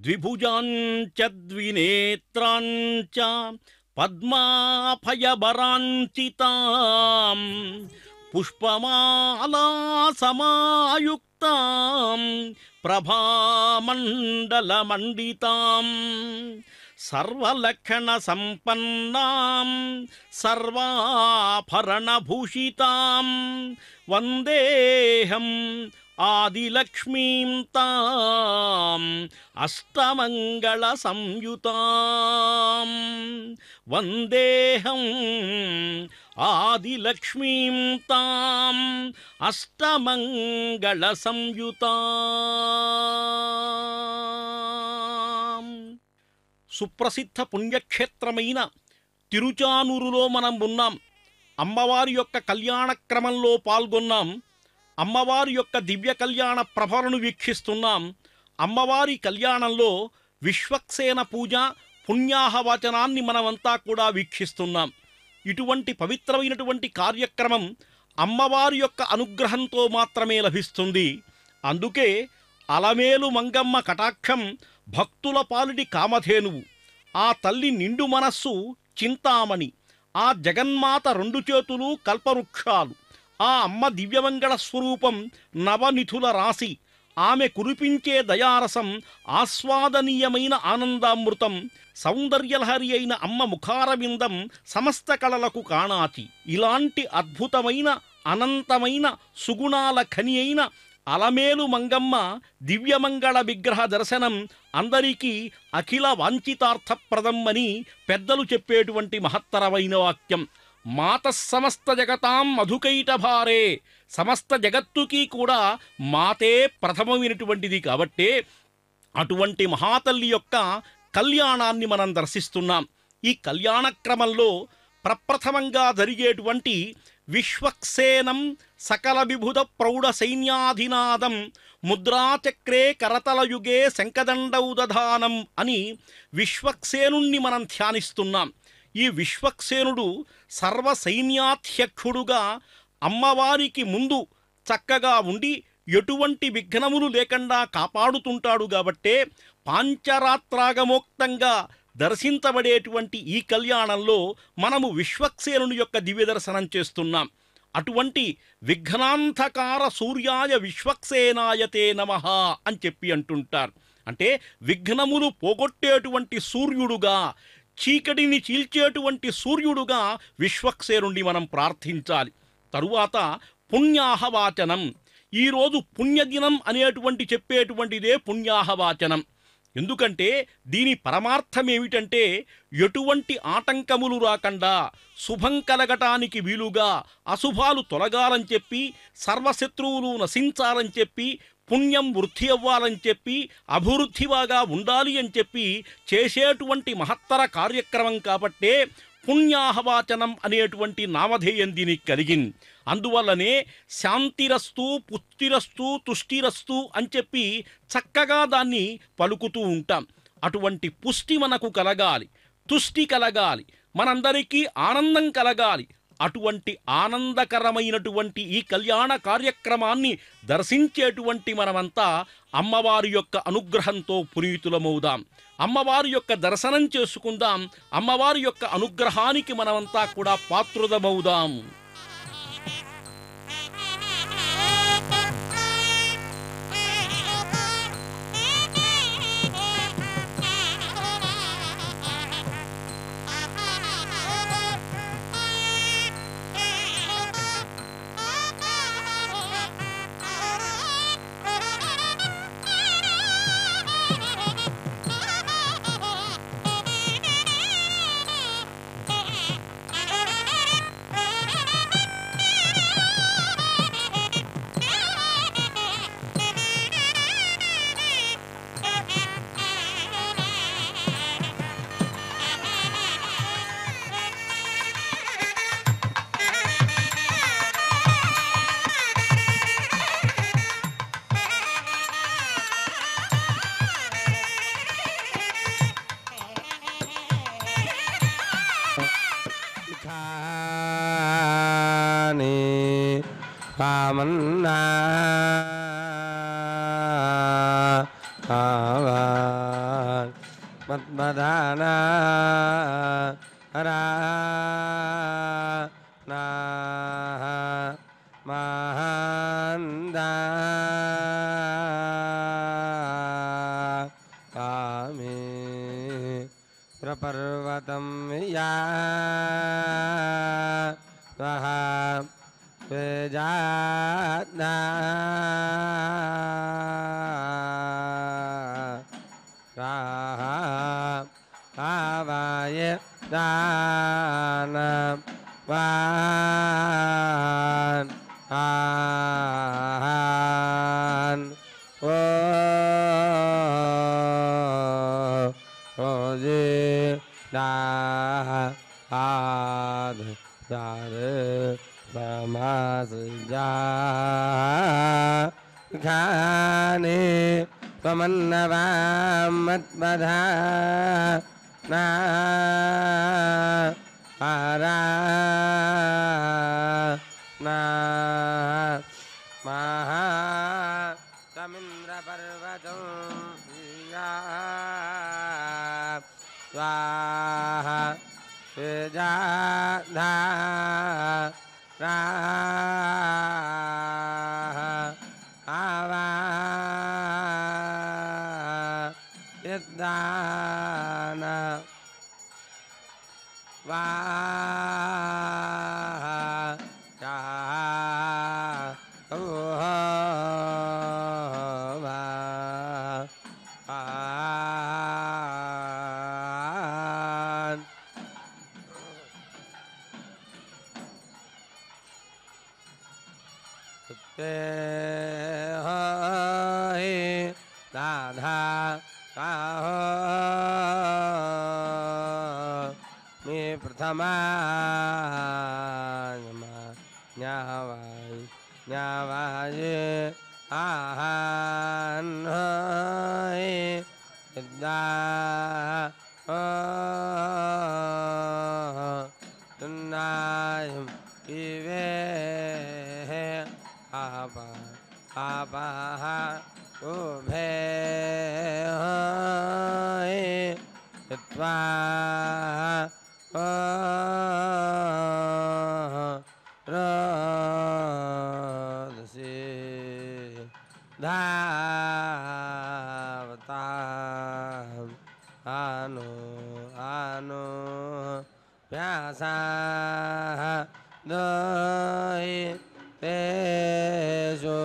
ద్విభుజాంచ ద్వినేత్రాంచ పద్మాభయబరాంచితాం పుష్పమాలా సమాయుక్తాం ప్రభామండలమండితాం సర్వలక్షణ సంపన్నాం సర్వాభరణభూషితాం వందేహం ఆదిలక్ష్మీం తాం అష్టమంగళ సంయుతాం వందేహం ఆదిలక్ష్మీం తాం అష్టమంగళ సంయుతాం. సుప్రసిద్ధ పుణ్యక్షేత్రమైన తిరుచానూరులో మనం ఉన్నాం. అమ్మవారి యొక్క కళ్యాణ క్రమంలో పాల్గొన్నాం. అమ్మవారి యొక్క దివ్య కళ్యాణ ప్రభలను వీక్షిస్తున్నాం. అమ్మవారి కళ్యాణంలో విశ్వక్సేన పూజ పుణ్యాహవాచనాన్ని మనమంతా కూడా వీక్షిస్తున్నాం. ఇటువంటి పవిత్రమైనటువంటి కార్యక్రమం అమ్మవారి యొక్క అనుగ్రహంతో మాత్రమే లభిస్తుంది. అందుకే అలమేలు మంగమ్మ కటాక్షం భక్తుల పాలిటి కామధేనువు. ఆ తల్లి నిండు మనస్సు చింతామణి. ఆ జగన్మాత రెండు చేతులు కల్పవృక్షాలు. ఆ అమ్మ దివ్యమంగళ స్వరూపం నవనిధుల రాశి. ఆమె కురిపించే దయారసం ఆస్వాదనీయమైన ఆనందామృతం. సౌందర్యలహరి అయిన అమ్మ ముఖారవిందం సమస్త కళలకు కాణాచి. ఇలాంటి అద్భుతమైన అనంతమైన సుగుణాల ఖని అయిన అలమేలు మంగమ్మ దివ్యమంగళ విగ్రహ దర్శనం అందరికీ అఖిల వాంఛితార్థప్రదం అని పెద్దలు చెప్పేటువంటి మహత్తరమైన వాక్యం. మాత సమస్త జగతాం మధుకైటభారే. సమస్త జగత్తుకి కూడా మాతే ప్రథమమైనటువంటిది. కాబట్టే అటువంటి మహాతల్లి యొక్క కళ్యాణాన్ని మనం దర్శిస్తున్నాం. ఈ కళ్యాణ క్రమంలో ప్రప్రథమంగా జరిగేటువంటి విశ్వక్సేనం సకల విభుద ప్రౌఢ సైన్యాధినాదం ముద్రాచక్రే కరతలయుగే శంఖదండౌదధానం అని విశ్వక్సేనుణ్ణి మనం ధ్యానిస్తున్నాం. ఈ విశ్వక్సేనుడు సర్వసైన్యాధ్యక్షుడుగా అమ్మవారికి ముందు చక్కగా ఉండి ఎటువంటి విఘ్నములు లేకుండా కాపాడుతుంటాడు. కాబట్టే పాంచరాత్రాగమోక్తంగా దర్శించబడేటువంటి ఈ కళ్యాణంలో మనము విశ్వక్సేనుని యొక్క దివ్య దర్శనం చేస్తున్నాం. అటువంటి విఘ్నాంధకార సూర్యాయ విశ్వక్సేనాయతే నమః అని చెప్పి అంటుంటారు. అంటే విఘ్నములు పోగొట్టేటువంటి సూర్యుడుగా, చీకటిని చీల్చేటువంటి సూర్యుడుగా విశ్వక్సేనుణ్ణి మనం ప్రార్థించాలి. తరువాత పుణ్యాహవాచనం. ఈరోజు పుణ్యదినం అనేటువంటి చెప్పేటువంటిదే పుణ్యాహవాచనం. ఎందుకంటే దీని పరమార్థమేమిటంటే ఎటువంటి ఆటంకములు రాకుండా శుభం కలగటానికి వీలుగా, అశుభాలు తొలగాలని చెప్పి, సర్వశత్రువులు నశించాలని చెప్పి, పుణ్యం వృద్ధి అవ్వాలని చెప్పి, అభివృద్ధిగా ఉండాలి అని చెప్పి చేసేటువంటి మహత్తర కార్యక్రమం. కాబట్టే పుణ్యాహవాచనం అనేటువంటి నామధేయం దీనికి కలిగింది. అందువల్లనే శాంతిరస్తు, పుష్టిరస్తు, తుష్టిరస్తు అని చెప్పి చక్కగా దాన్ని పలుకుతూ ఉంటాం. అటువంటి పుష్టి మనకు కలగాలి, తుష్టి కలగాలి, మనందరికీ ఆనందం కలగాలి. అటువంటి ఆనందకరమైనటువంటి ఈ కళ్యాణ కార్యక్రమాన్ని దర్శించేటువంటి మనమంతా అమ్మవారి యొక్క అనుగ్రహంతో పునీతులమవుదాం. అమ్మవారి యొక్క దర్శనం చేసుకుందాం. అమ్మవారి యొక్క అనుగ్రహానికి మనమంతా కూడా పాత్రుదమవుదాం. కామన్నా మద్మదానా హరా నా మహందా కామే ప్రపర్వతం యా స్వహ స్వేజానా ఆవాయ దానం వాన్ ఆన్ ఓ ఓజే దా ఆద్ దారే సమాస్ జా ఖానే మన్నవామద్మధా నా హరా నా మహా తమింద్ర పర్వతం స్వాహ విజాధా ఆవా యద్దాన వా राधा काहो मे प्रथमा न्यावाय आहान यद्दा तुन्नायम इवे आपा आपा उभे यत्वा रोदसी धावता आनो आनो प्यासा दोई तेजो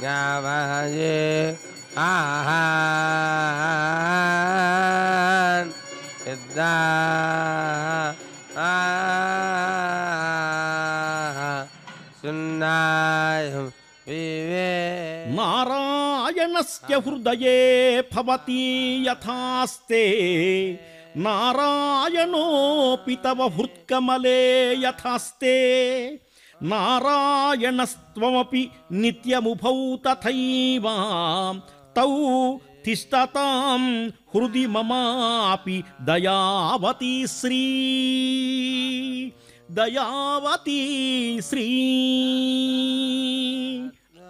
Nyavaye ahan idda sunnayam vive నారాయణస్య హృదయే భవతి యథాస్తే నారాయణోపి తవ హృత్కమలే యథాస్తే నారాయణస్త్వమపి నిత్యముభౌ తథైవ తౌ తిష్టతాం హృది మమాపి దయావతి శ్రీ దయావతి శ్రీ.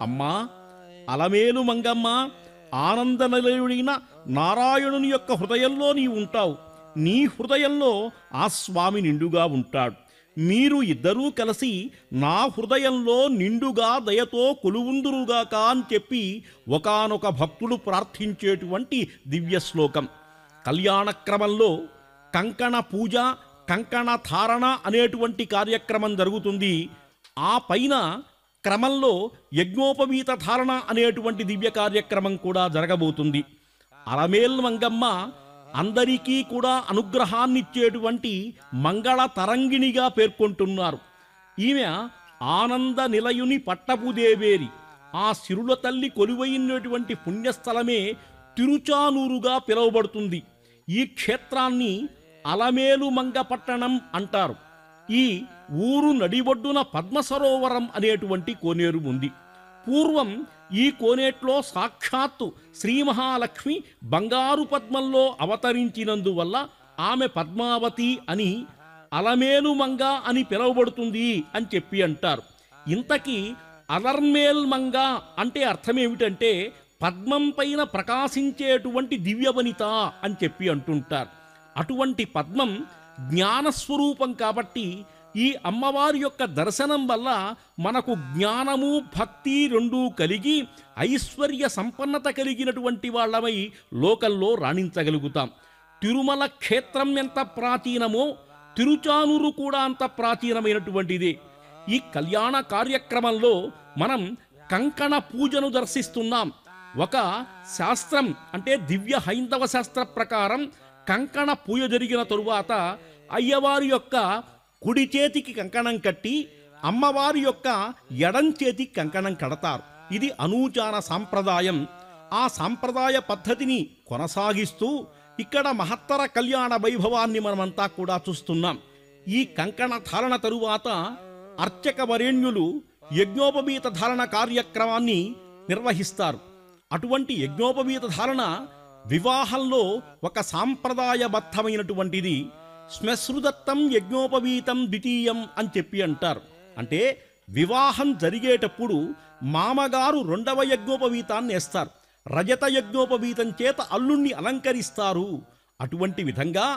అమ్మా అలమేలు మంగమ్మ, ఆనందనిలయుడైన నారాయణుని యొక్క హృదయంలో నీవు ఉంటావు. నీ హృదయంలో ఆ స్వామి నిండుగా ఉంటాడు. మీరు ఇద్దరూ కలిసి నా హృదయంలో నిండుగా దయతో కొలువుందురుగాక అని చెప్పి ఒకానొక భక్తుడు ప్రార్థించేటువంటి దివ్య శ్లోకం. కళ్యాణక్రమంలో కంకణ పూజ, కంకణ ధారణ అనేటువంటి కార్యక్రమం జరుగుతుంది. ఆ పైన క్రమంలో యజ్ఞోపవీత ధారణ అనేటువంటి దివ్య కార్యక్రమం కూడా జరగబోతుంది. అలమేల్ మంగమ్మ అందరికీ కూడా అనుగ్రహాన్నిచ్చేటువంటి మంగళ తరంగిణిగా పేర్కొంటున్నారు. ఈమె ఆనంద నిలయుని పట్టపుదేవేరి. ఆ సిరుల తల్లి కొలువైనటువంటి పుణ్యస్థలమే తిరుచానూరుగా పిలువబడుతుంది. ఈ క్షేత్రాన్ని అలమేలుమంగ పట్టణం అంటారు. ఈ ఊరు నడిబొడ్డున పద్మసరోవరం అనేటువంటి కోనేరు ఉంది. పూర్వం ఈ కోనేట్లో సాక్షాత్తు శ్రీ మహాలక్ష్మి బంగారు పద్మంలో అవతరించినందువల్ల ఆమె పద్మావతి అని అలమేలుమంగ అని పిలువబడుతుంది అని చెప్పి అంటారు. ఇంతకీ అలర్మేల్మంగ అంటే అర్థమేమిటంటే పద్మం పైన ప్రకాశించేటువంటి దివ్యవనిత అని చెప్పి అంటుంటారు. అటువంటి పద్మం జ్ఞానస్వరూపం కాబట్టి ఈ అమ్మవారి యొక్క దర్శనం వల్ల మనకు జ్ఞానము భక్తి రెండూ కలిగి ఐశ్వర్య సంపన్నత కలిగినటువంటి వాళ్ళమై లోకంలో రాణించగలుగుతాం. తిరుమల క్షేత్రం ఎంత ప్రాచీనమో తిరుచానూరు కూడా అంత ప్రాచీనమైనటువంటిదే. ఈ కళ్యాణ కార్యక్రమంలో మనం కంకణ పూజను దర్శిస్తున్నాం. ఒక శాస్త్రం అంటే దివ్య హైందవ శాస్త్ర ప్రకారం కంకణ పూజ జరిగిన తరువాత అయ్యవారి యొక్క కుడి చేతికి కంకణం కట్టి అమ్మవారి యొక్క ఎడం చేతికి కంకణం కడతారు. ఇది అనూచాన సాంప్రదాయం. ఆ సాంప్రదాయ పద్ధతిని కొనసాగిస్తూ ఇక్కడ మహత్తర కళ్యాణ వైభవాన్ని మనమంతా కూడా చూస్తున్నాం. ఈ కంకణ ధారణ తరువాత అర్చక వరేణ్యులు యజ్ఞోపవీత ధారణ కార్యక్రమాన్ని నిర్వహిస్తారు. అటువంటి యజ్ఞోపవీత ధారణ వివాహంలో ఒక సాంప్రదాయబద్ధమైనటువంటిది. శ్మశ్రుదత్తం యజ్ఞోపవీతం ద్వితీయం అని చెప్పి అంటారు. అంటే వివాహం జరిగేటప్పుడు మామగారు రెండవ యజ్ఞోపవీతాన్ని వేస్తారు. రజత యజ్ఞోపవీతం చేత అల్లుణ్ణి అలంకరిస్తారు. అటువంటి విధంగా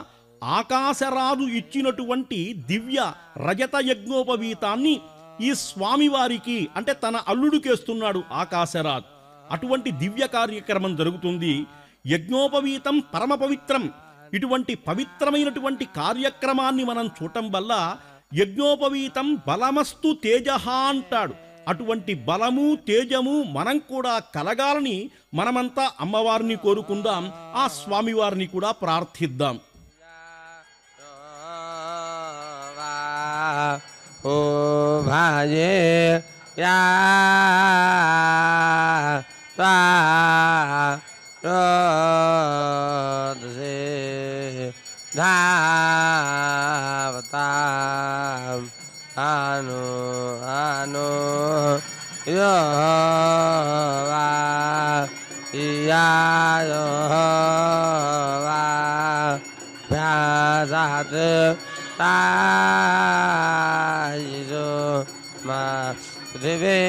ఆకాశరాజు ఇచ్చినటువంటి దివ్య రజత యజ్ఞోపవీతాన్ని ఈ స్వామివారికి అంటే తన అల్లుడికేస్తున్నాడు ఆకాశరాజు. అటువంటి దివ్య కార్యక్రమం జరుగుతుంది. యజ్ఞోపవీతం పరమ పవిత్రం. ఇటువంటి పవిత్రమైనటువంటి కార్యక్రమాన్ని మనం చూడటం వల్ల యజ్ఞోపవీతం బలమస్తు తేజః అంటాడు. అటువంటి బలము తేజము మనం కూడా కలగాలని మనమంతా అమ్మవారిని కోరుకుందాం. ఆ స్వామివారిని కూడా ప్రార్థిద్దాం. ఓ భాజే యా రోదసే ధావతాం అను అను యో వా ఇయాయో వా భ్యాజాత్ తాయిజో మా పృథివీ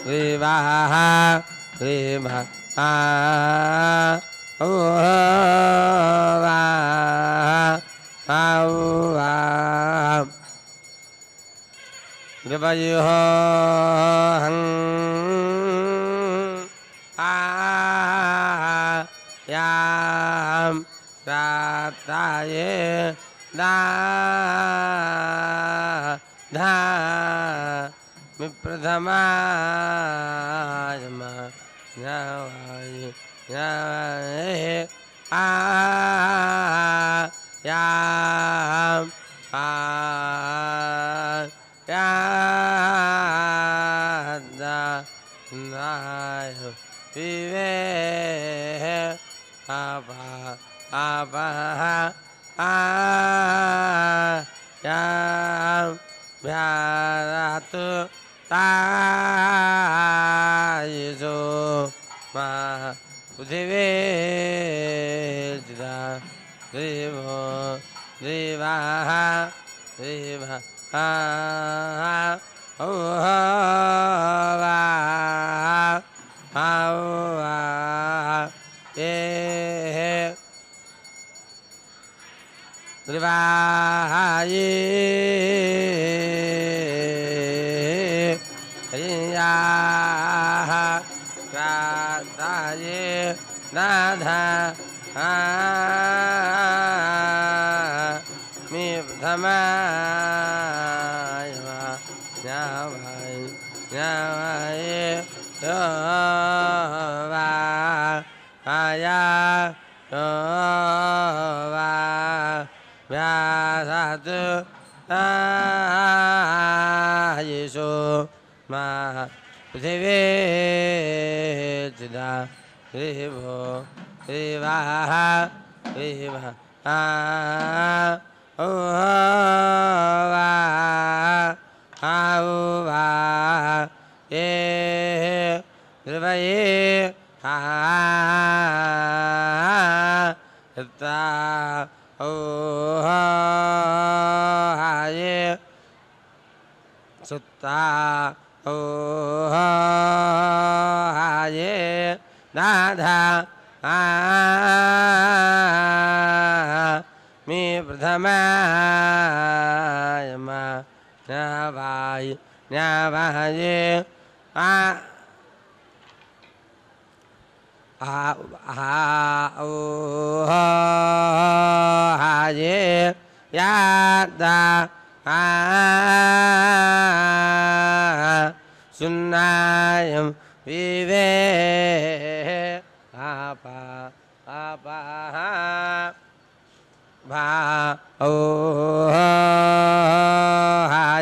వివాహ వివాహ కృపయో యాం ప్రాతాయే దా ధా మీ ప్రథమాయమ న్యాయ ఆ యాం ఆ యాదా నాయ వివే ఆపా ఆపా ఆ యాం భ్యాతు తాయిజో మా పృథివీ దేవో దేవాః దేవః ఓవా ఓవా ఏ దేవాయే ప్రాతాయే నాథ మీ ప్రథమాయ న్యాయ న్యాయ यो वा आया यो वा व्यासातु आयिषो मा पृथिवी चिदा देवो देवाः देवः ओ वा वा ये ध्रुवये यत्ता ओ ये सुत्ता ओ ये दाधा मी प्रथमायमा न्यावाय न्यावाये ओ ये यादा सुन्नायं विवे आपा आपा भा ओ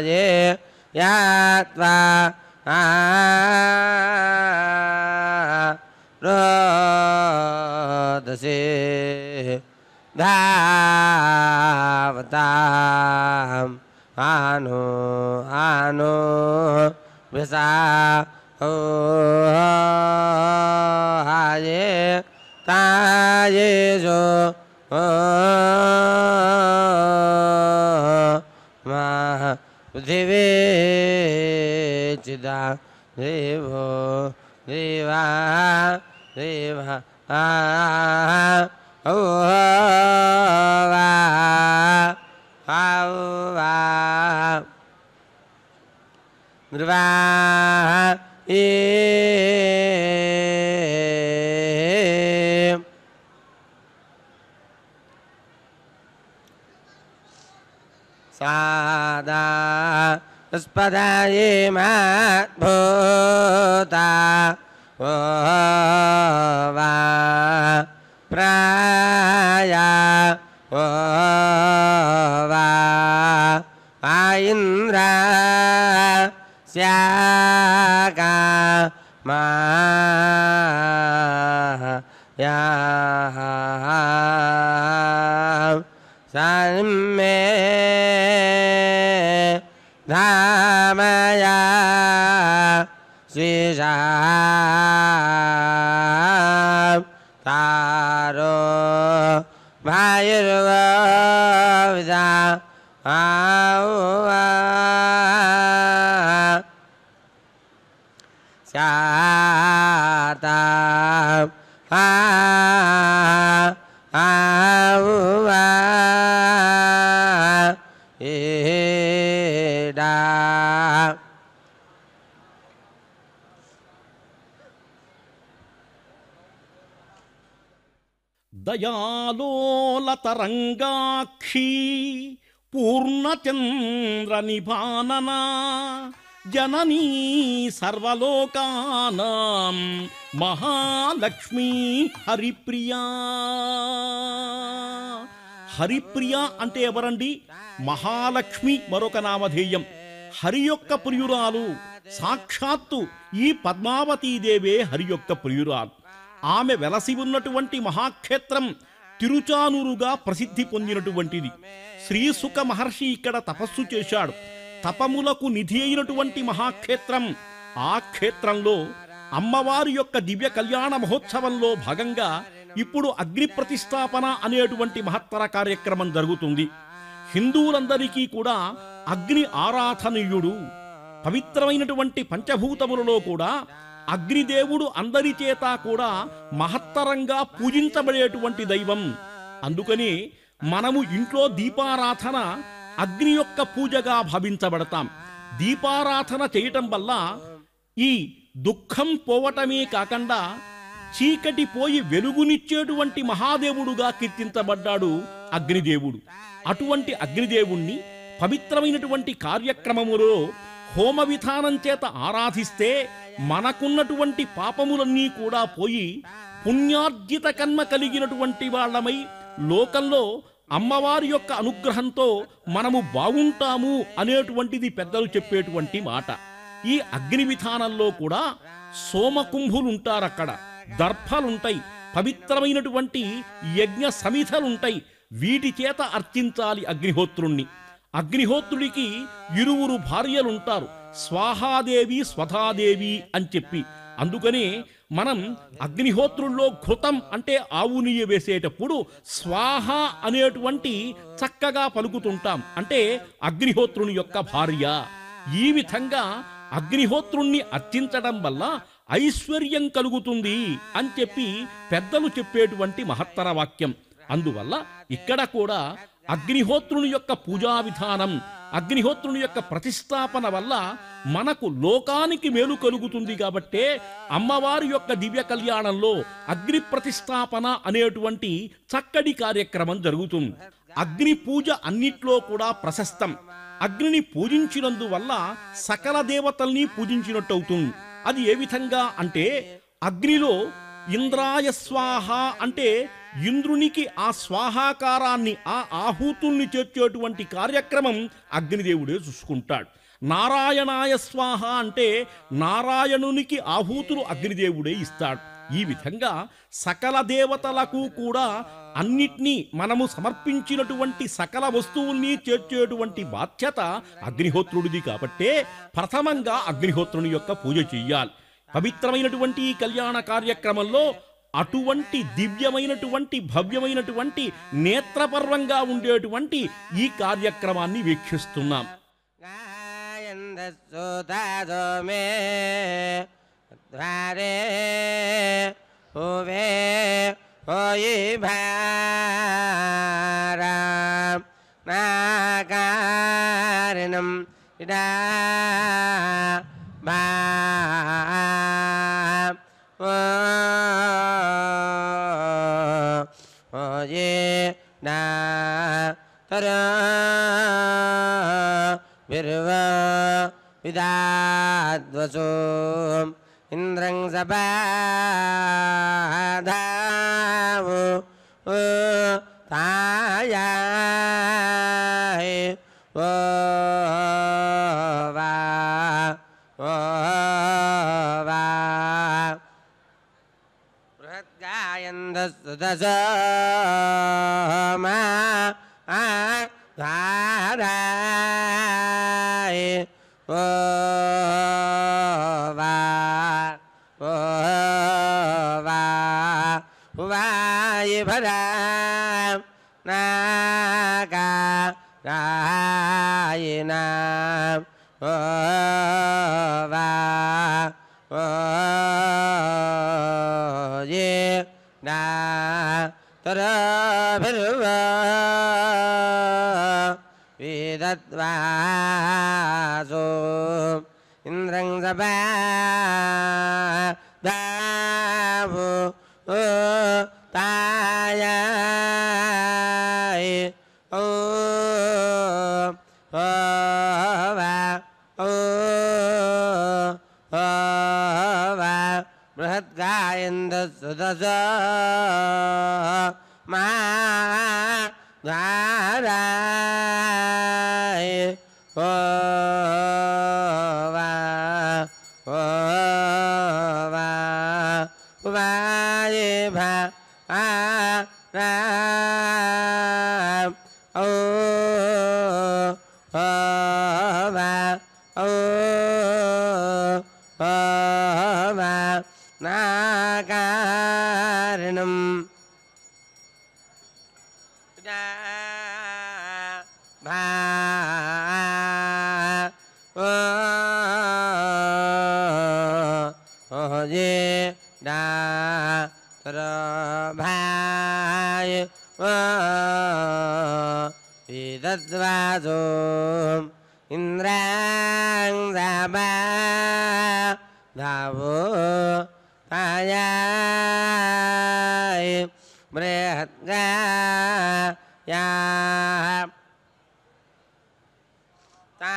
ये यात्वा रोदसे धावताम् आनो आनो वृषा ओ ये तायेषु मा पृथिवी चिदा देवो देवा देवः ओ वा ध्रुवा सादा स्पदाये माद्भूता ओ वा प्राया ओ वा आइन्द्रा स्याका मा या साम्मे धामया स्वीशा तारो भायुर्विदा स्याता एडा దయాలోలతరంగాక్షి పూర్ణచంద్రనిభాననా జననీ సర్వలోకానాం మహాలక్ష్మీ హరిప్రియా. హరిప్రియ అంటే ఎవరండి? మహాలక్ష్మి మరొక నామధేయం. హరి యొక్క ప్రియురాలు సాక్షాత్తు ఈ పద్మావతీదేవే హరి యొక్క ప్రియురాలు. ఆమె వెలసి ఉన్నటువంటి మహాక్షేత్రం తిరుచానూరుగా ప్రసిద్ధి పొందినటువంటిది. శ్రీసుక మహర్షి ఇక్కడ తపస్సు చేశాడు. తపములకు నిధి అయినటువంటి మహాక్షేత్రం. ఆ క్షేత్రంలో అమ్మవారి యొక్క దివ్య కళ్యాణ మహోత్సవంలో భాగంగా ఇప్పుడు అగ్ని ప్రతిష్టాపన అనేటువంటి మహత్తర కార్యక్రమం జరుగుతుంది. హిందువులందరికీ కూడా అగ్ని ఆరాధనీయుడు. పవిత్రమైనటువంటి పంచభూతములలో కూడా అగ్నిదేవుడు అందరి చేత కూడా మహత్తరంగా పూజించబడేటువంటి దైవం. అందుకని మనము ఇంట్లో దీపారాధన అగ్ని యొక్క పూజగా భావించబడతాం. దీపారాధన చేయటం వల్ల ఈ దుఃఖం పోవటమే కాకుండా చీకటి పోయి వెలుగునిచ్చేటువంటి మహాదేవుడుగా కీర్తించబడ్డాడు అగ్నిదేవుడు. అటువంటి అగ్నిదేవుణ్ణి పవిత్రమైనటువంటి కార్యక్రమములో హోమ విధానం చేత ఆరాధిస్తే మనకున్నటువంటి పాపములన్నీ కూడా పోయి పుణ్యార్జిత కర్మ కలిగినటువంటి వాళ్ళమై లోకంలో అమ్మవారి యొక్క అనుగ్రహంతో మనము బాగుంటాము అనేటువంటిది పెద్దలు చెప్పేటువంటి మాట. ఈ అగ్ని విధానంలో కూడా సోమకుంభులుంటారక్కడ, దర్భలుంటాయి, పవిత్రమైనటువంటి యజ్ఞ సమిధలుంటాయి. వీటి చేత అర్చించాలి అగ్నిహోత్రుణ్ణి. అగ్నిహోత్రుడికి ఇరువురు భార్యలుంటారు, స్వాహాదేవి స్వధాదేవి అని చెప్పి. అందుకనే మనం అగ్నిహోత్రుల్లో ఘృతం అంటే ఆవు నెయ్యి వేసేటప్పుడు స్వాహ అనేటువంటి చక్కగా పలుకుతుంటాం, అంటే అగ్నిహోత్రుని యొక్క భార్య. ఈ విధంగా అగ్నిహోత్రుణ్ణి అర్చించడం వల్ల ఐశ్వర్యం కలుగుతుంది అని చెప్పి పెద్దలు చెప్పేటువంటి మహత్తర వాక్యం. అందువల్ల ఇక్కడ కూడా అగ్నిహోత్రుని యొక్క పూజా విధానం, అగ్నిహోత్రుని యొక్క ప్రతిష్టాపన వల్ల మనకు లోకానికి మేలు కలుగుతుంది. కాబట్టే అమ్మవారి యొక్క దివ్య కళ్యాణంలో అగ్ని ప్రతిష్టాపన అనేటువంటి చక్కటి కార్యక్రమం జరుగుతుంది. అగ్ని పూజ అన్నిట్లో కూడా ప్రశస్తం. అగ్నిని పూజించినందువల్ల సకల దేవతల్ని పూజించినట్టవుతుంది. అది ఏ విధంగా అంటే, అగ్నిలో ఇంద్రాయ స్వాహ అంటే ఇంద్రునికి ఆ స్వాహాకారాన్ని, ఆ ఆహూతుల్ని చేర్చేటువంటి కార్యక్రమం అగ్నిదేవుడే చూసుకుంటాడు. నారాయణాయ స్వాహ అంటే నారాయణునికి ఆహూతులు అగ్నిదేవుడే ఇస్తాడు. ఈ విధంగా సకల దేవతలకు కూడా అన్నిటినీ మనము సమర్పించినటువంటి సకల వస్తువుల్ని చేర్చేటువంటి బాధ్యత అగ్నిహోత్రుడిది. కాబట్టే ప్రథమంగా అగ్నిహోత్రుని యొక్క పూజ చెయ్యాలి. పవిత్రమైనటువంటి ఈ కళ్యాణ కార్యక్రమంలో అటువంటి దివ్యమైనటువంటి భవ్యమైనటువంటి నేత్రపర్వంగా ఉండేటువంటి ఈ కార్యక్రమాన్ని వీక్షిస్తున్నాం. విదాద్వసో ఇంద్రం సబాధావు తాయాయ ఓ వా ఓ వా బృహద్గాయందసుదసో మా ధారాయ ఓ వా ఓ వా వాయ భరా నాగా రాయనా ఓ వా ఓ ఏ నా తరభిర్వా వేదద్వాసో ఇంద్రం సబాధావు తాయాయ ఓ వా ఓ వా బృహద్గాయందసుదసో మా ధారాయ ఓ వా ఓ వా వాయ భా రామ ఓ వా ఓ వా నాకారణం భా ఓ జే డా తర భాయ వేదద్వాసో ఇంద్రాం సబాధావో తాయాయ బృహద్గాయా తా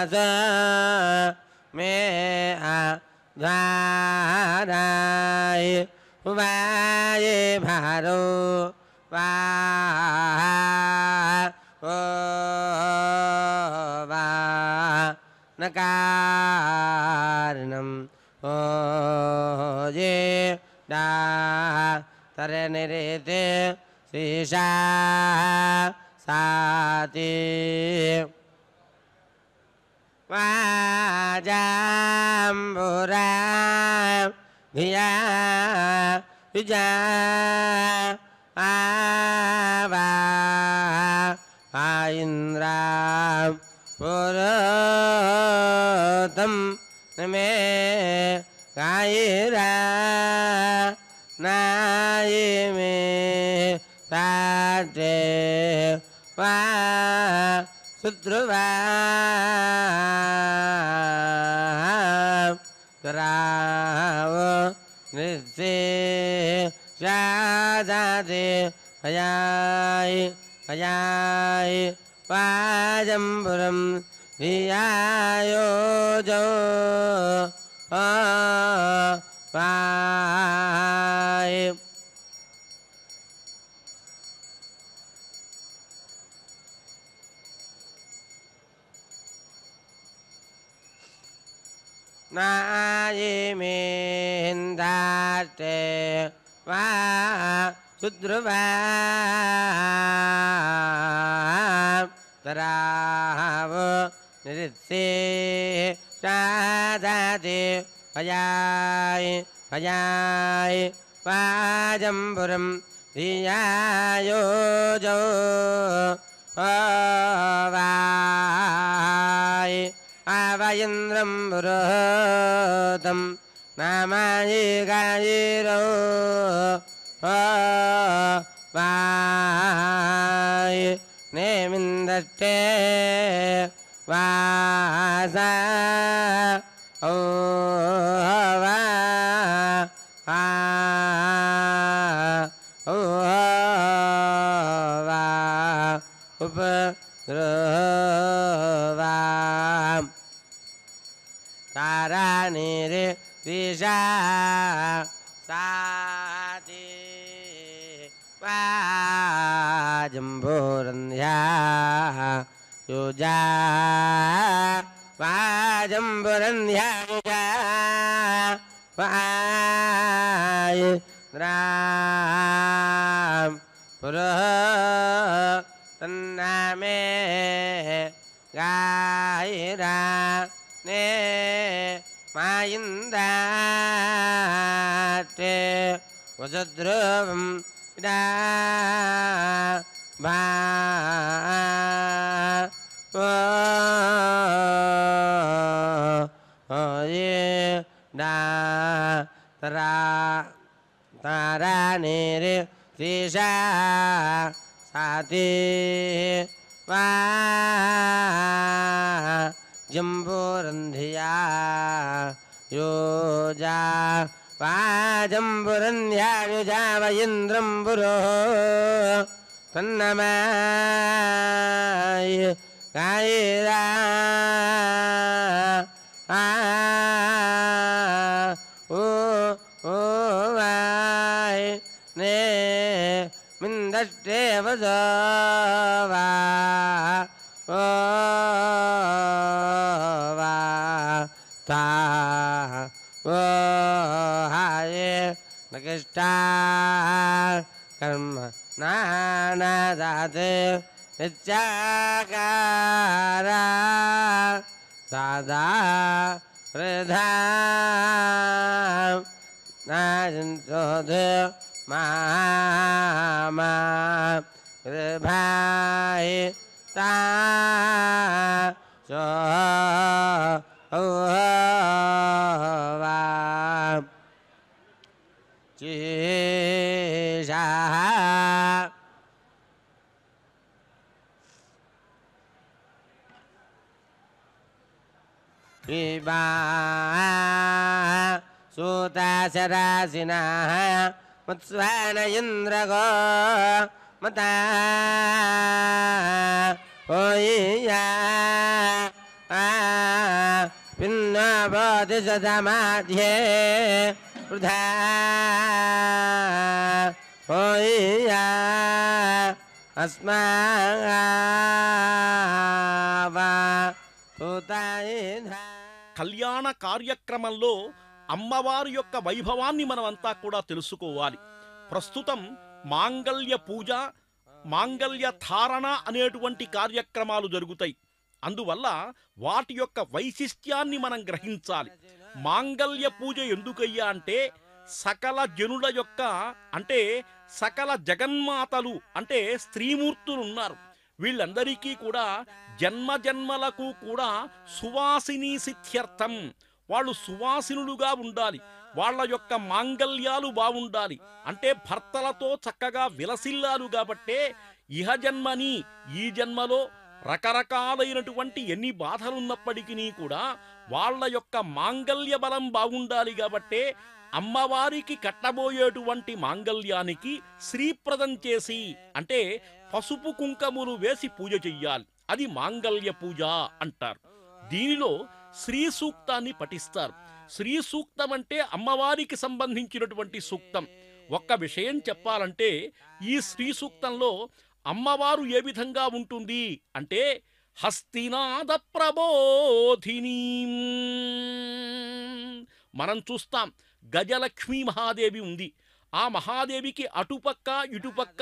वासो मे द्वाराय वाये भारो वा ओ वा नकारणं ओ ये डा तरे निरेते शीशा साति वाजाम्बुरा धिया विजा आवा इंद्रा पुरोतम मे गायरा नाय मे ताटे वा सुद्रुवा कराव नृत्ये शादाते हयाय हयाय पाजम्बुरं धियायोजो पाय नाये मेन्दाते वा सुद्रुवा तराव नृत्ये शादाते हयाय हयाय पाजम्बुरं धियायोजो वाय आवयन्द्रं पुरोतं नामायि गायिरो वाय नेमिन्दट्टे वासा ओ वा ओ वा उपद्रवा तारानिरे दिशा साति वाजम्बुरन्ध्या युजा वाजम्बुरन्ध्या युजा वाय राम पुरः तन्नामे गायरा ने मायिन्दाते वसद्रुवं डा भा ये डा तरा तारानिरे दिशा साति वा जम्बुरन्ध्या योजा वाजम्बुरन्ध्या योजा वयन्द्रं पुरो तन्नमाय गायिरा ओ वाय ने मिन्दट्टे वसो वा ओ वा ता ओ हाये नकिष्टा कर्म नानादाते नित्याकारा सादा हृदा नाजन्तोध मामा भाई ता चो वा चीशा विवा सूताशरासिनः मत्स्वान इन्द्रगो मता ओय्या నభోతి సతమాధ్యే వృధా ఓయా అస్మావా సుతైధా. కళ్యాణ కార్యక్రమంలో అమ్మవారి యొక్క వైభవాన్ని మనమంతా కూడా తెలుసుకోవాలి. ప్రస్తుతం మాంగళ్య పూజ, మాంగళ్య ధారణ అనేటువంటి కార్యక్రమాలు జరుగుతాయి. అందువల్ల వాటి యొక్క వైశిష్ట్యాన్ని మనం గ్రహించాలి. మాంగళ్య పూజ ఎందుకయ్యా అంటే సకల జనుల యొక్క అంటే సకల జగన్మాతలు అంటే స్త్రీమూర్తులు ఉన్నారు. వీళ్ళందరికీ కూడా జన్మజన్మలకు కూడా సువాసిని సిద్ధ్యర్థం వాళ్ళు సువాసినులుగా ఉండాలి. వాళ్ళ యొక్క మాంగళ్యాలు బాగుండాలి అంటే భర్తలతో చక్కగా విలసిల్లాలు. కాబట్టే ఇహ జన్మని ఈ జన్మలో రకరకాలైనటువంటి ఎన్ని బాధలున్నప్పటికీ కూడా వాళ్ళ యొక్క మాంగళ్య బలం బాగుండాలి. కాబట్టే అమ్మవారికి కట్టబోయేటువంటి మాంగళ్యానికి శ్రీప్రదం చేసి అంటే పసుపు కుంకములు వేసి పూజ చెయ్యాలి. అది మాంగళ్య పూజ అంటారు. దీనిలో శ్రీ సూక్తాన్ని పఠిస్తారు. శ్రీ సూక్తం అంటే అమ్మవారికి సంబంధించినటువంటి సూక్తం. ఒక్క విషయం చెప్పాలంటే ఈ శ్రీ సూక్తంలో అమ్మవారు ఏ విధంగా ఉంటుంది అంటే హస్తినాద ప్రబోధిని. మనం చూస్తాం గజలక్ష్మీ మహాదేవి ఉంది. ఆ మహాదేవికి అటుపక్క ఇటుపక్క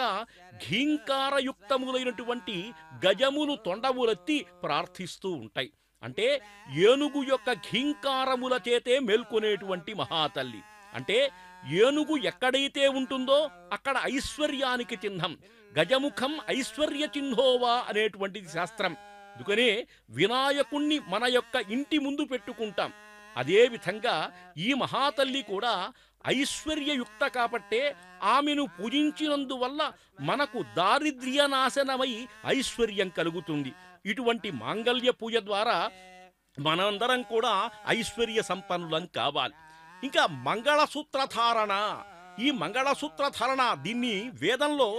ఘీంకారయుక్తములైనటువంటి గజములు తొండములెత్తి ప్రార్థిస్తూ ఉంటాయి. అంటే ఏనుగు యొక్క ఘీంకారముల చేతే మేల్కొనేటువంటి మహాతల్లి. అంటే ఏనుగు ఎక్కడైతే ఉంటుందో అక్కడ ఐశ్వర్యానికి చిహ్నం. గజముఖం ఐశ్వర్య చిహ్నోవా అనేటువంటిది శాస్త్రం. అందుకనే వినాయకుణ్ణి మన యొక్క ఇంటి ముందు పెట్టుకుంటాం. అదేవిధంగా ఈ మహాతల్లి కూడా ఐశ్వర్యయుక్త కాబట్టే ఆమెను పూజించినందువల్ల మనకు దారిద్ర్య నాశనమై ఐశ్వర్యం కలుగుతుంది. ఇటువంటి మాంగళ్య పూజ ద్వారా మనందరం కూడా ఐశ్వర్య సంపన్నులం కావాలి. ఇంకా మంగళసూత్రధారణ. ఈ మంగళసూత్రధారణ దీన్ని వేదంలో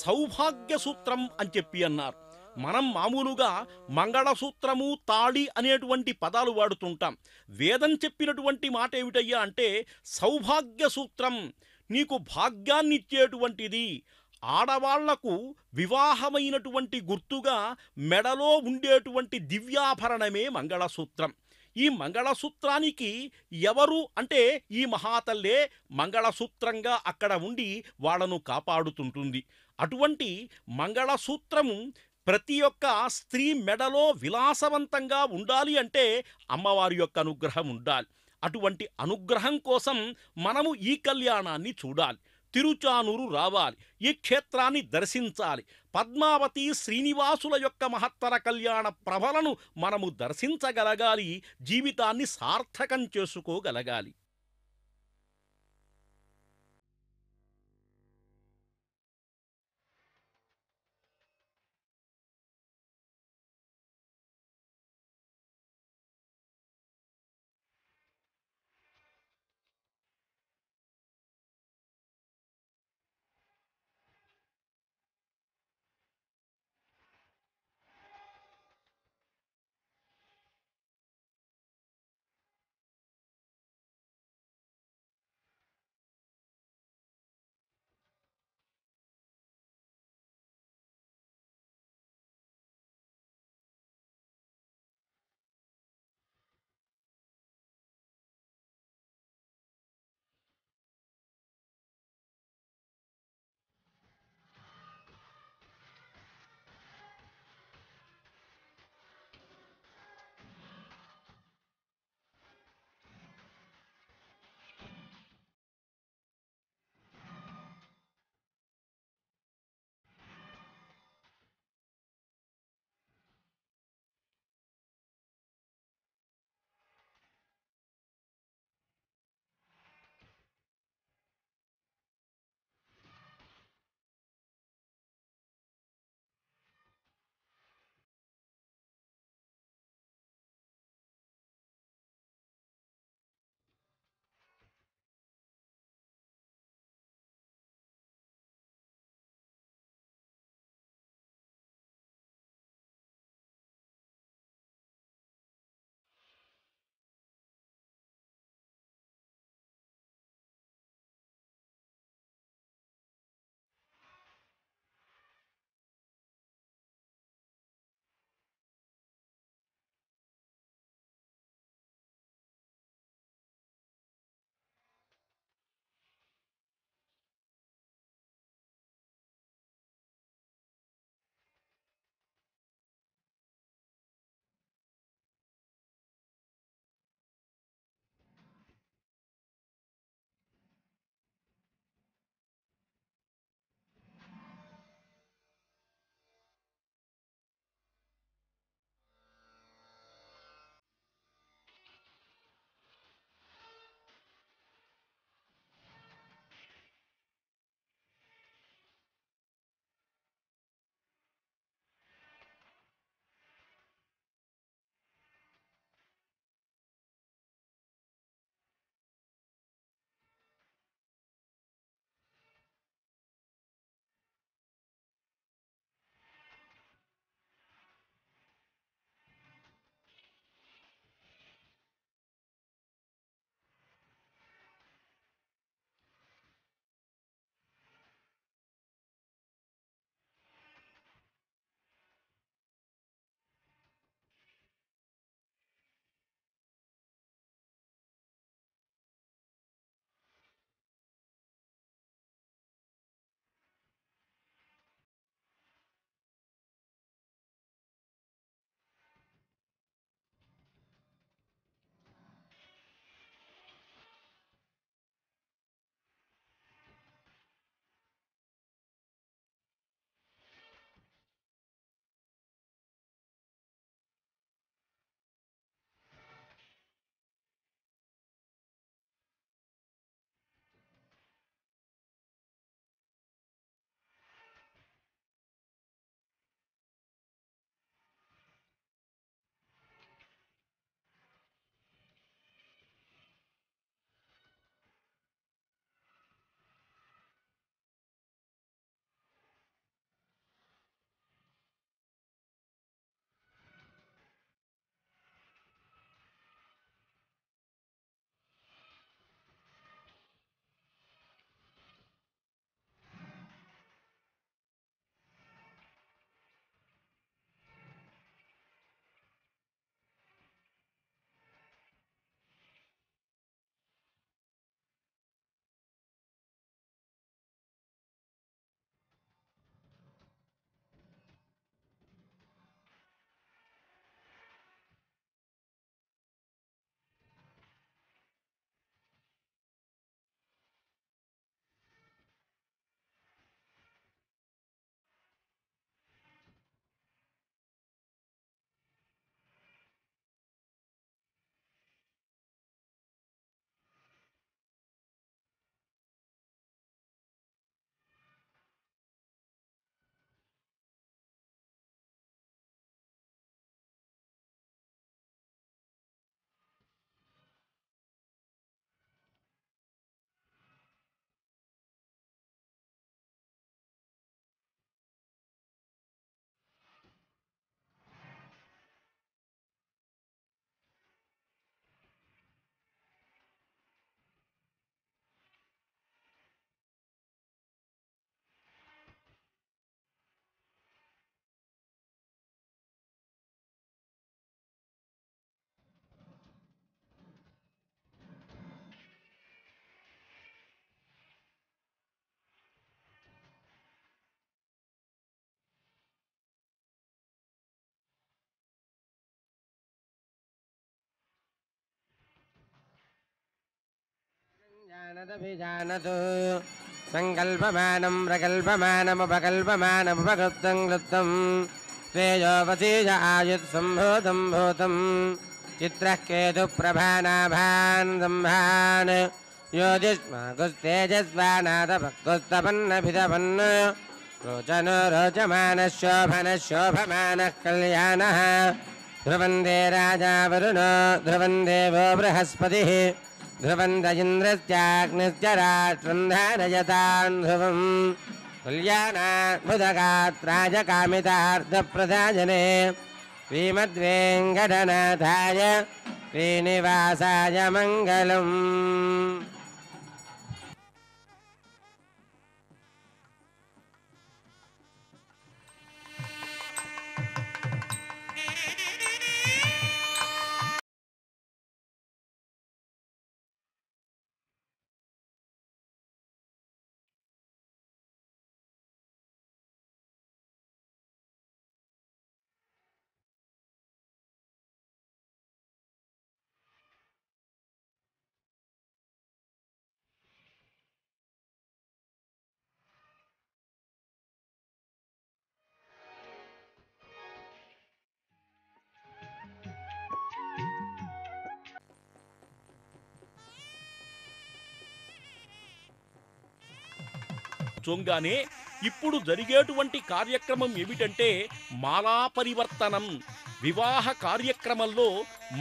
సౌభాగ్య సూత్రం అని చెప్పి అన్నారు. మనం మామూలుగా మంగళసూత్రము, తాళి అనేటువంటి పదాలు వాడుతుంటాం. వేదం చెప్పినటువంటి మాట ఏమిటయ్యా అంటే సౌభాగ్య సూత్రం, నీకు భాగ్యాన్నిచ్చేటువంటిది. ఆడవాళ్లకు వివాహమైనటువంటి గుర్తుగా మెడలో ఉండేటువంటి దివ్యాభరణమే మంగళసూత్రం. ఈ మంగళసూత్రానికి ఎవరు అంటే ఈ మహాతల్లే మంగళసూత్రంగా అక్కడ ఉండి వాళ్ళను కాపాడుతుంటుంది. అటువంటి మంగళసూత్రము ప్రతి ఒక్క స్త్రీ మెడలో విలాసవంతంగా ఉండాలి అంటే అమ్మవారి యొక్క అనుగ్రహం ఉండాలి. అటువంటి అనుగ్రహం కోసం మనము ఈ కళ్యాణాన్ని చూడాలి. తిరుచానూరు రావాలి, ఈ క్షేత్రాన్ని దర్శించాలి. పద్మావతి శ్రీనివాసుల యొక్క మహత్తర కళ్యాణ ప్రభలను మనము దర్శించగలగాలి. జీవితాన్ని సార్థకం చేసుకోగలగాలి. जानतु संकल्पमानं प्रकल्पमानमुपकल्पमानमुपकृप्तं क्लुप्तं तेजोवतीज आयुत्सम्भूतं भूतं चित्रः केतुप्रभानाभान् सम्भान् योजिष्माकुस्तेजस्वानादभक्तुस्तपन्नभितपन् रोचनो रोचमानः शोभनः शोभमानः कल्याणः ध्रुवन्दे राजा वरुणो ध्रुवं देवो बृहस्पतिः ध्रुवन्त इन्द्रश्चाग्निश्च राष्ट्रं धारयतान् ध्रुवं कल्याणाद्भुतगात्राय कामितार्थप्रदायने श्रीमद्वेङ्कटनाथाय श्रीनिवासाय मङ्गलम्। చొంగానే ఇప్పుడు జరిగేటువంటి కార్యక్రమం ఏమిటంటే మాలా పరివర్తనం. వివాహ కార్యక్రమంలో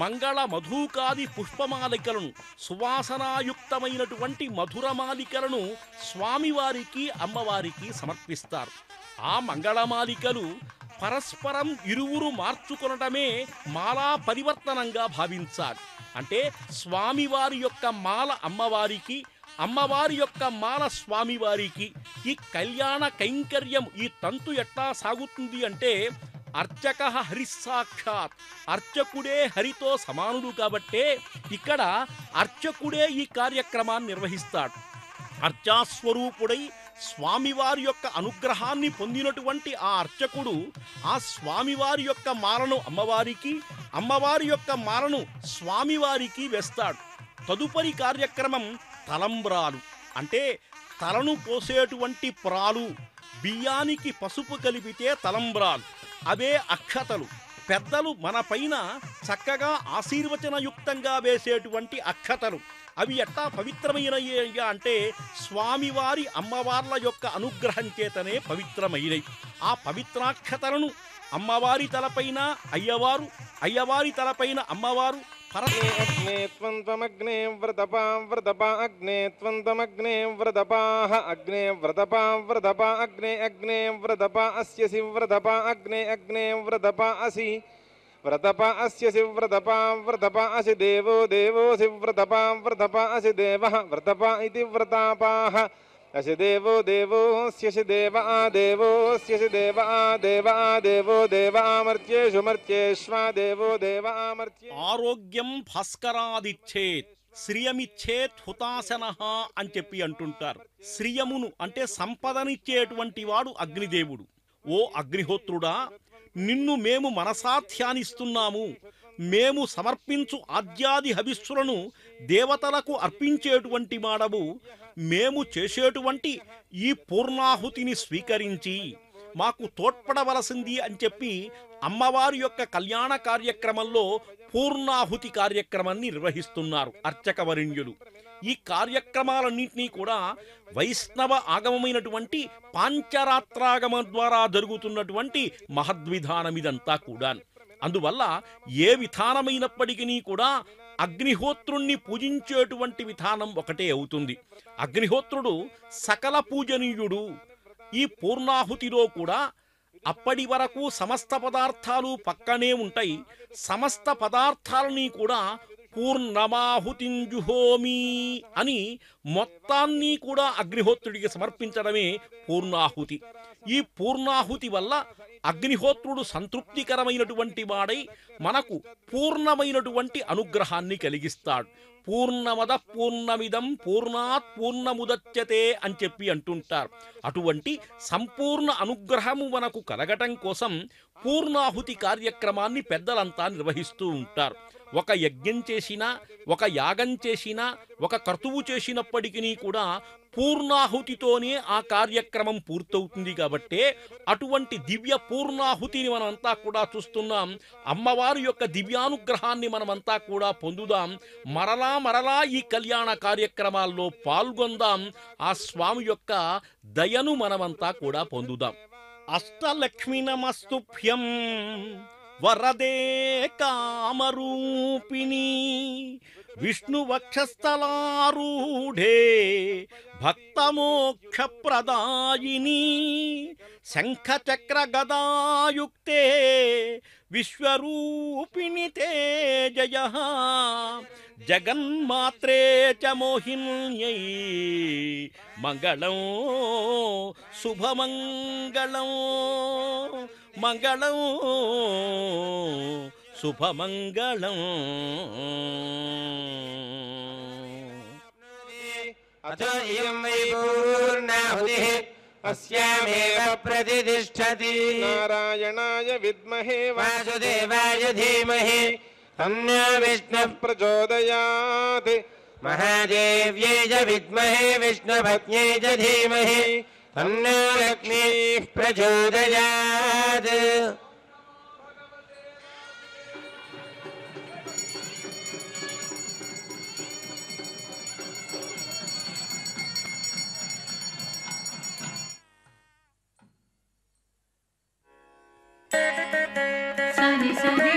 మంగళ మధుకాది పుష్పమాలికలను, సువాసనాయుక్తమైనటువంటి మధురమాలికలను స్వామివారికి అమ్మవారికి సమర్పిస్తారు. ఆ మంగళమాలికలు పరస్పరం ఇరువురు మార్చుకొనటమే మాలా పరివర్తనంగా భావించాలి. అంటే స్వామివారి యొక్క మాల అమ్మవారికి, అమ్మవారి యొక్క మాల స్వామివారికి ఈ కళ్యాణ కైంకర్యం, ఈ తంతు ఎట్లా సాగుతుంది అంటే అర్చక హరిసాక్షాత్, అర్చకుడే హరితో సమానుడు కాబట్టే ఇక్కడ అర్చకుడే ఈ కార్యక్రమాన్ని నిర్వహిస్తాడు. అర్చాస్వరూపుడై స్వామివారి యొక్క అనుగ్రహాన్ని పొందినటువంటి ఆ అర్చకుడు ఆ స్వామివారి యొక్క మాలను అమ్మవారికి, అమ్మవారి యొక్క మాలను స్వామివారికి వేస్తాడు. తదుపరి కార్యక్రమం తలంబ్రాలు. అంటే తలను పోసేటువంటి ప్రాలు, బియ్యానికి పసుపు కలిపితే తలంబ్రాలు, అవే అక్షతలు. పెద్దలు మన పైన చక్కగా ఆశీర్వచనయుక్తంగా వేసేటువంటి అక్షతలు. అవి ఎట్టా పవిత్రమైనవి అంటే స్వామివారి అమ్మవార్ల యొక్క అనుగ్రహం చేతనే పవిత్రమైనవి. ఆ పవిత్రాక్షతలను అమ్మవారి తలపైన అయ్యవారు, అయ్యవారి తలపైన అమ్మవారు అగ్నే త్వంతమగ్నే వ్రతపా వ్రతపా అగ్నే త్వంతమగ్నే వ్రతపాః అగ్నే వ్రతపా వ్రతపా అగ్నే అగ్నే వ్రతపా అస్యసి వ్రతపా అగ్నే అగ్నే వ్రతపా అసి వ్రతపా అస్యసి వ్రతపా వ్రతపా అసి దేవో దేవోసి వ్రతపా వ్రతపా అసి దేవః వ్రతపా ఇతి వ్రతాపాః అసి దేవో దేవోస్యసి దేవ ఆ దేవోస్యసి దేవ ఆ దేవ ఆ దేవో దేవ ఆమర్త్యేషు మర్త్యేష్వా దేవో దేవ ఆమర్త్యే. ఆరోగ్యం భాస్కరాదిచ్చేత్, శ్రియమిచ్చేత్ హుతాశనః అని చెప్పి అంటుంటారు. శ్రియమును అంటే సంపదనిచ్చేటువంటి వాడు అగ్నిదేవుడు. ఓ అగ్నిహోత్రుడా, నిన్ను మేము మనసా ధ్యానిస్తున్నాము. మేము సమర్పించు ఆద్యాది హవిస్సులను దేవతలకు అర్పించేటువంటి మాడవు. మేము చేసేటువంటి ఈ పూర్ణాహుతిని స్వీకరించి మాకు తోడ్పడవలసింది అని చెప్పి అమ్మవారి యొక్క కళ్యాణ కార్యక్రమంలో పూర్ణాహుతి కార్యక్రమాన్ని నిర్వహిస్తున్నారు అర్చకవరిణ్యులు. ఈ కార్యక్రమాలన్నింటినీ కూడా వైష్ణవ ఆగమమైనటువంటి పాంచరాత్రాగమం ద్వారా జరుగుతున్నటువంటి మహద్విధానమిదంతా కూడా. అందువల్ల ఏ విధానమైనప్పటికీ కూడా అగ్నిహోత్రుణ్ణి పూజించేటువంటి విధానం ఒకటే అవుతుంది. అగ్నిహోత్రుడు సకల పూజనీయుడు. ఈ పూర్ణాహుతిలో కూడా అప్పటి వరకు సమస్త పదార్థాలు పక్కనే ఉంటాయి. సమస్త పదార్థాలని కూడా పూర్ణమాహుతింజుహోమి అని మొత్తాన్ని కూడా అగ్నిహోత్రుడికి సమర్పించడమే పూర్ణాహుతి. ఈ పూర్ణాహుతి వల్ల అగ్నిహోత్రుడు సంతృప్తికరమైనటువంటి వాడై మనకు పూర్ణమైనటువంటి అనుగ్రహాన్ని కలిగిస్తాడు. పూర్ణమద పూర్ణమిదం పూర్ణాత్ పూర్ణముదచ్యతే అని చెప్పి అంటుంటారు. అటువంటి సంపూర్ణ అనుగ్రహము మనకు కలగటం కోసం పూర్ణాహుతి కార్యక్రమాన్ని పెద్దలంతా నిర్వహిస్తూ ఉంటారు. ఒక యజ్ఞం చేసినా, ఒక యాగం చేసినా, ఒక క్రతువు చేసినప్పటికీ కూడా పూర్ణాహుతితోనే ఆ కార్యక్రమం పూర్తవుతుంది. కాబట్టే అటువంటి దివ్య పూర్ణాహుతిని మనమంతా కూడా చూస్తున్నాం. అమ్మవారి యొక్క దివ్యానుగ్రహాన్ని మనమంతా కూడా పొందుదాం. మరలా మరలా ఈ కళ్యాణ కార్యక్రమాల్లో పాల్గొందాం. ఆ స్వామి యొక్క దయను మనమంతా కూడా పొందుదాం. అష్టలక్ష్మి నమస్తుభ్యం వరదే కామరూపిణి విష్ణువక్షస్థలారూఢే భక్తమోక్షప్రదాయిని శంఖచక్ర గదాయుక్తే విశ్వరూపిణి తే జయ జగన్మాత్రే చ మోహిన్యై మంగళం శుభమంగళం మంగళం శుభమంగళం. అథో ఇయం వై పూర్ణాహుతిః అస్యామేవ ప్రతిష్ఠతి. నారాయణాయ విద్మహే వాసుదేవాయ ధీమహి తన్నో విష్ణుః ప్రచోదయాత్. మహాదేవ్యై చ విద్మహే విష్ణుపత్న్యై చ ధీమహి తన్నో లక్ష్మీః ప్రచోదయాత్. సరి సరి